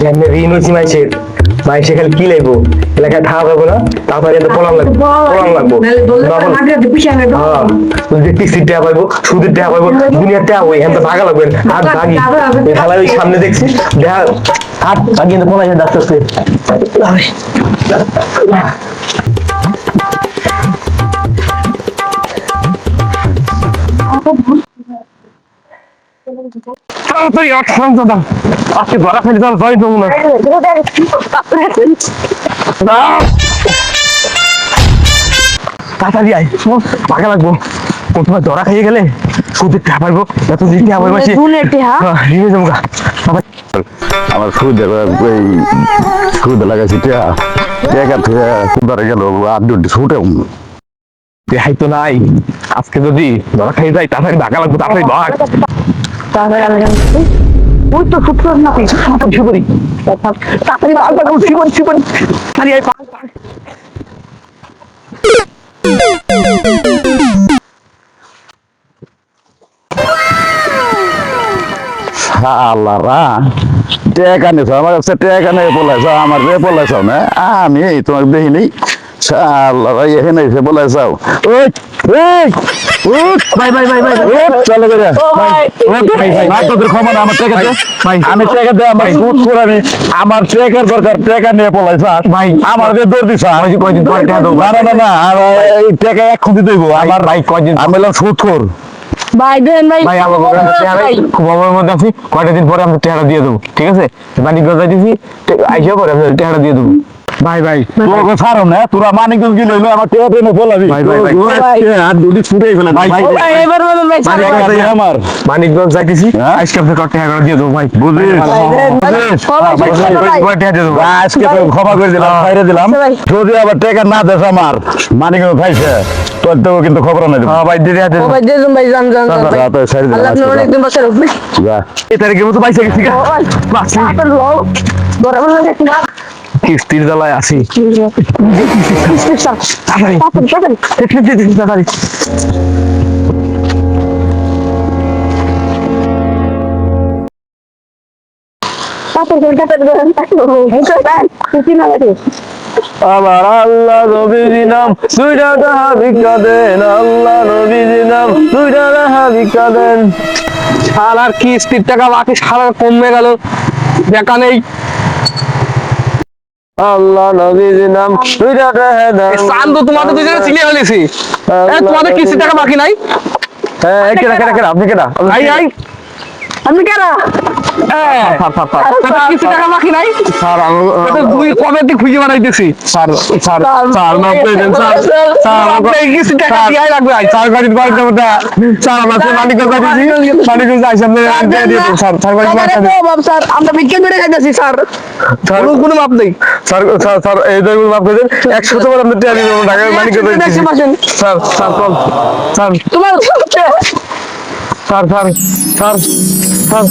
ঋণ হয়েছি মাইসের মাইসে খালি কি লাগবো এলাকায় থাকা যাবো না তারপরে পলাম লাগবো কিস্তির টাকা পাইবো সুদের টাকা পাইবো দুনিয়ার টাকা ওই হ্যাঁ ভাগা লাগবে আর ভাগি খেলা ওই সামনে দেখছি দেখা হাত ভাগিয়ে পলাই ডাকতেছে তাড়াতাড়ি আজকে ধরা ফেলে তার জয় দেবো না তাড়াতাড়ি আয় পাকা লাগবো প্রথমে ধরা খাইয়ে গেলে সুদের টাকা পাইবো এত দিন টাকা পাইবো রিমে যাবো আমার সুদ লাগাইছি টাকা ধরে গেল আর দুটি ছুটে দেখাই তো নাই আজকে যদি ধরা খাইয়ে যায় তাড়াতাড়ি ঢাকা লাগবো তাড়াতাড়ি ভাগ ওই তো ফুটবল না শিবরি তাড়াতাড়ি ভাগ ভাগ শিবরি তাড়াতাড়ি আয় ভাগ শালারা টাকা নিছো আমার কাছে টাকা নিয়ে পলাইছ আমার রে পলাইছ না আমি তোমাকে দেখিনি শালারা এখানে এসে পলাইছাও ওই চলে গেলে তোদের ক্ষমা আমার টাকা দে আমি টাকা দে আমার সুদ করে আমার টাকার দরকার টাকা নিয়ে পলাইছ ভাই আমার যে দৌড় দিছ কয়দিন পরে টাকা দেবো না এই টাকা এখন দিতে দেবো আমার ভাই কয়দিন আমি বললাম সুদ কর ভাই দেন ভাই খুব অভাবের মধ্যে আছি কয়টা দিন পরে আমি টাকাটা দিয়ে দেবো ঠিক আছে মানিকগঞ্জ যাইতেছি আইসা পরে আমি টাকাটা দিয়ে দেবো ভাই তোর ছাড়ো না তোরা মানিকগঞ্জ গিয়ে লইলো আমার টেয়া ট্রেনে ফেলাবি আর দুটি ছুটেই ফেলে আমার মানিকগঞ্জ যাইতেছি আজকে আপনি কত টাকা করে দিয়ে দেবো ভাই বুঝিস আজকে তো ক্ষমা করে দিলাম বাইরে দিলাম যদি আবার টাকা না দেশ আমার মানিকগঞ্জ খাইছে তোর তো কিন্তু খবর নাই ভাই দিয়ে এই তারিখের মতো বাইসে গেছি কিস্তির জ্বালায় আছি আমার আল্লাহ নবীর নাম দুইটা টাকা ভিক্ষা দেন আল্লাহ নবীর নাম দুইটা টাকা ভিক্ষা দেন সারার কিস্তির টাকা বাকি সারার কমে গেল দেখা নেই আল্লাহ নবীর নাম দুইটা টাকা দেন চান্দু তোমাদের দুজনে চিনে ফেলেছি তোমাদের কিস্তির টাকা বাকি নাই হ্যাঁ কেডা আপনি কেডা আই আমি কেডা কিছু টাকা বাকি নাই স্যার দুই কবে থেকে খুঁজে বানাইতেছি স্যার কিছু টাকা দিয়াই লাগবে স্যার গাড়ি বাড়িতে স্যার আমার মানিকগঞ্জ আইসা স্যার আমরা বিজ্ঞান বেড়ে যাইতেছি স্যার কোনো মাপ নেই স্যার এই ধরনের মাপ করে 100 বার আপনি টিয়া দিবেন ঢাকা মানিকগঞ্জ স্যার তোমার স্যার